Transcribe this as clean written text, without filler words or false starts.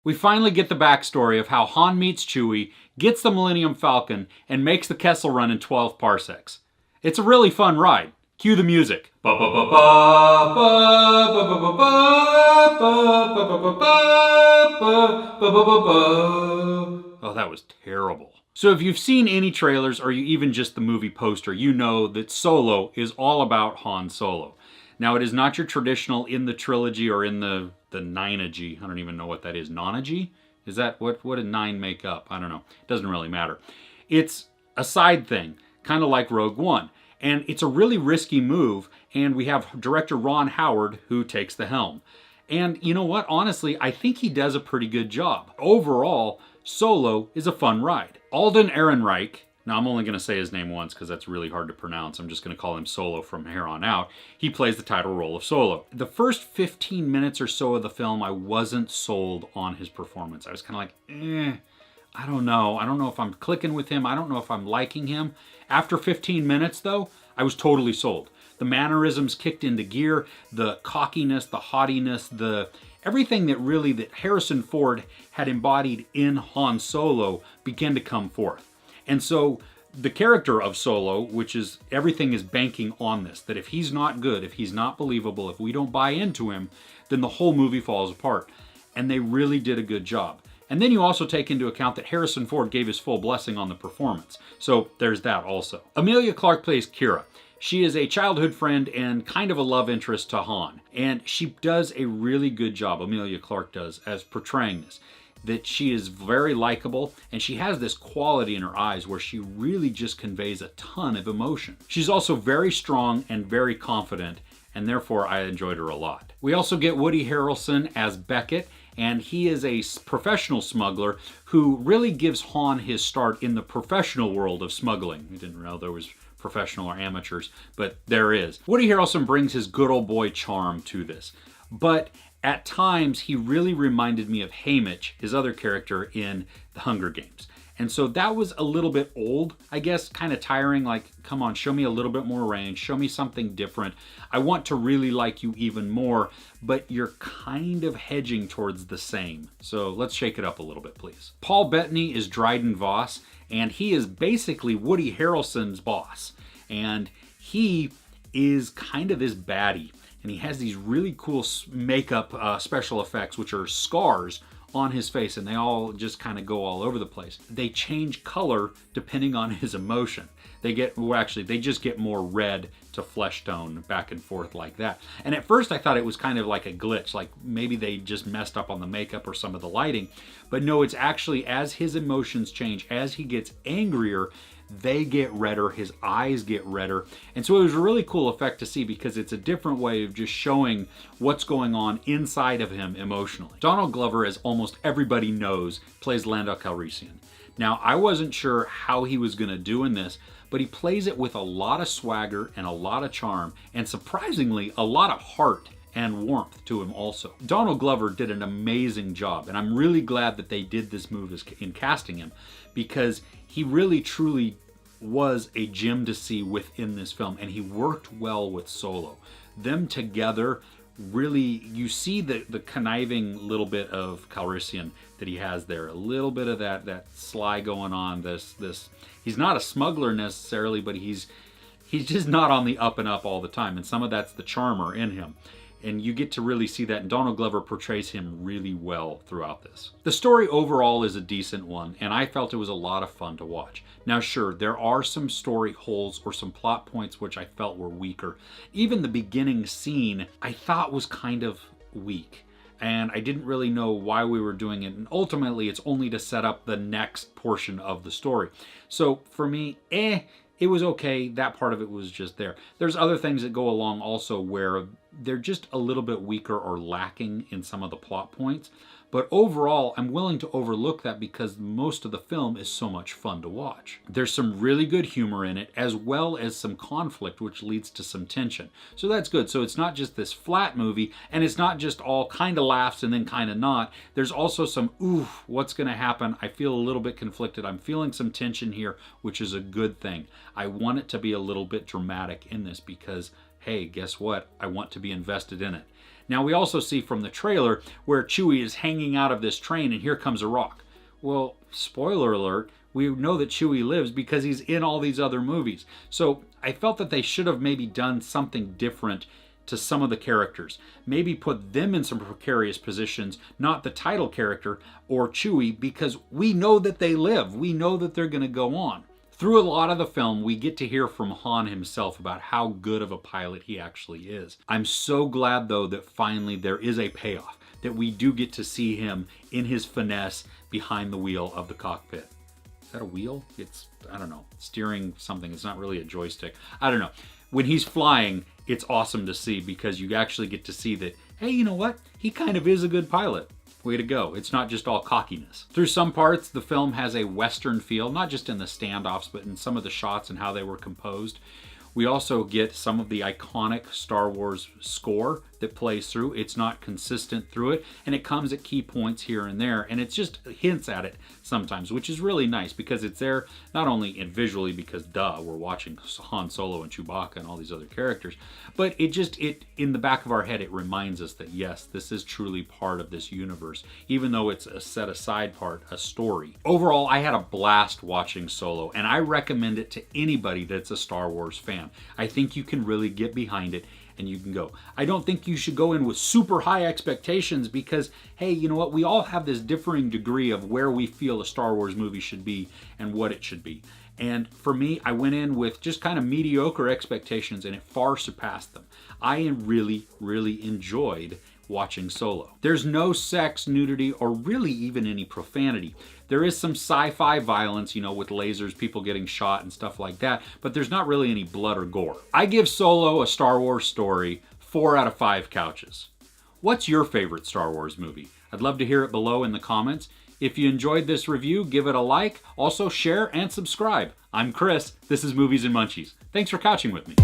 We finally get the backstory of how Han meets Chewie, gets the Millennium Falcon, and makes the Kessel Run in 12 parsecs. It's a really fun ride. Cue the music. Oh, that was terrible. So if you've seen any trailers or you even just the movie poster, you know that Solo is all about Han Solo. Now, it is not your traditional in the trilogy or in the nineagy. I don't even know what that is. Nonagy? Is that, what did 9 make up? I don't know. It doesn't really matter. It's a side thing, kind of like Rogue One. And it's a really risky move, and we have director Ron Howard who takes the helm. And you know what? Honestly, I think he does a pretty good job. Overall, Solo is a fun ride. Alden Ehrenreich, now I'm only going to say his name once because that's really hard to pronounce. I'm just going to call him Solo from here on out. He plays the title role of Solo. The first 15 minutes or so of the film, I wasn't sold on his performance. I was kind of like, I don't know. I don't know if I'm clicking with him. I don't know if I'm liking him. After 15 minutes, though, I was totally sold. The mannerisms kicked into gear, the cockiness, the haughtiness, everything that Harrison Ford had embodied in Han Solo began to come forth. And so the character of Solo, which is everything is banking on this, that if he's not good, if he's not believable, if we don't buy into him, then the whole movie falls apart. And they really did a good job. And then you also take into account that Harrison Ford gave his full blessing on the performance. So there's that also. Emilia Clarke plays Qi'ra. She is a childhood friend and kind of a love interest to Han. And she does a really good job, Emilia Clarke does, as portraying this. That she is very likable, and she has this quality in her eyes where she really just conveys a ton of emotion. She's also very strong and very confident, and therefore I enjoyed her a lot. We also get Woody Harrelson as Beckett, and he is a professional smuggler who really gives Han his start in the professional world of smuggling. We didn't know there was professional or amateurs, but there is. Woody Harrelson brings his good old boy charm to this, but at times he really reminded me of Haymitch, his other character in The Hunger Games. And so that was a little bit old, I guess, kind of tiring, like, come on, show me a little bit more range, show me something different. I want to really like you even more, but you're kind of hedging towards the same. So let's shake it up a little bit, please. Paul Bettany is Dryden Voss, and he is basically Woody Harrelson's boss. And he is kind of this baddie, and he has these really cool makeup special effects, which are scars on his face, and they all just kind of go all over the place. They change color depending on his emotion. They just get more red to flesh tone, back and forth like that. And at first I thought it was kind of like a glitch, like maybe they just messed up on the makeup or some of the lighting. But no, it's actually as his emotions change, as he gets angrier, they get redder, his eyes get redder. And so it was a really cool effect to see because it's a different way of just showing what's going on inside of him emotionally. Donald Glover, as almost everybody knows, plays Lando Calrissian. Now, I wasn't sure how he was going to do in this, but he plays it with a lot of swagger and a lot of charm, and surprisingly, a lot of heart and warmth to him also. Donald Glover did an amazing job, and I'm really glad that they did this move in casting him, because he really truly was a gem to see within this film, and he worked well with Solo. Them together, really, you see the conniving little bit of Calrissian that he has there, a little bit of that sly going on. He's not a smuggler necessarily, but he's just not on the up and up all the time, and some of that's the charmer in him. And you get to really see that, and Donald Glover portrays him really well throughout this. The story overall is a decent one, and I felt it was a lot of fun to watch. Now sure, there are some story holes or some plot points which I felt were weaker. Even the beginning scene I thought was kind of weak, and I didn't really know why we were doing it, and ultimately it's only to set up the next portion of the story. So for me, it was okay. That part of it was just there. There's other things that go along also where they're just a little bit weaker or lacking in some of the plot points. But overall, I'm willing to overlook that because most of the film is so much fun to watch. There's some really good humor in it, as well as some conflict, which leads to some tension. So that's good. So it's not just this flat movie, and it's not just all kind of laughs and then kind of not. There's also some, oof, what's going to happen? I feel a little bit conflicted. I'm feeling some tension here, which is a good thing. I want it to be a little bit dramatic in this because, hey, guess what? I want to be invested in it. Now we also see from the trailer where Chewie is hanging out of this train and here comes a rock. Well, spoiler alert, we know that Chewie lives because he's in all these other movies. So I felt that they should have maybe done something different to some of the characters. Maybe put them in some precarious positions, not the title character or Chewie, because we know that they live. We know that they're going to go on. Through a lot of the film, we get to hear from Han himself about how good of a pilot he actually is. I'm so glad, though, that finally there is a payoff, that we do get to see him in his finesse behind the wheel of the cockpit. Is that a wheel? It's, I don't know, steering something. It's not really a joystick. I don't know. When he's flying, it's awesome to see because you actually get to see that, hey, you know what? He kind of is a good pilot. Way to go. It's not just all cockiness. Through some parts, the film has a Western feel, not just in the standoffs, but in some of the shots and how they were composed. We also get some of the iconic Star Wars score that plays through. It's not consistent through it, and it comes at key points here and there, and it just hints at it sometimes, which is really nice because it's there not only visually because duh, we're watching Han Solo and Chewbacca and all these other characters, but it in the back of our head, it reminds us that yes, this is truly part of this universe, even though it's a set aside part, a story. Overall, I had a blast watching Solo, and I recommend it to anybody that's a Star Wars fan. I think you can really get behind it and you can go. I don't think you should go in with super high expectations because, hey, you know what? We all have this differing degree of where we feel a Star Wars movie should be and what it should be. And for me, I went in with just kind of mediocre expectations and it far surpassed them. I really, really enjoyed watching Solo. There's no sex, nudity, or really even any profanity. There is some sci-fi violence, you know, with lasers, people getting shot and stuff like that, but there's not really any blood or gore. I give Solo, a Star Wars story, 4 out of 5 couches. What's your favorite Star Wars movie? I'd love to hear it below in the comments. If you enjoyed this review, give it a like. Also share and subscribe. I'm Chris. This is Movies and Munchies. Thanks for couching with me.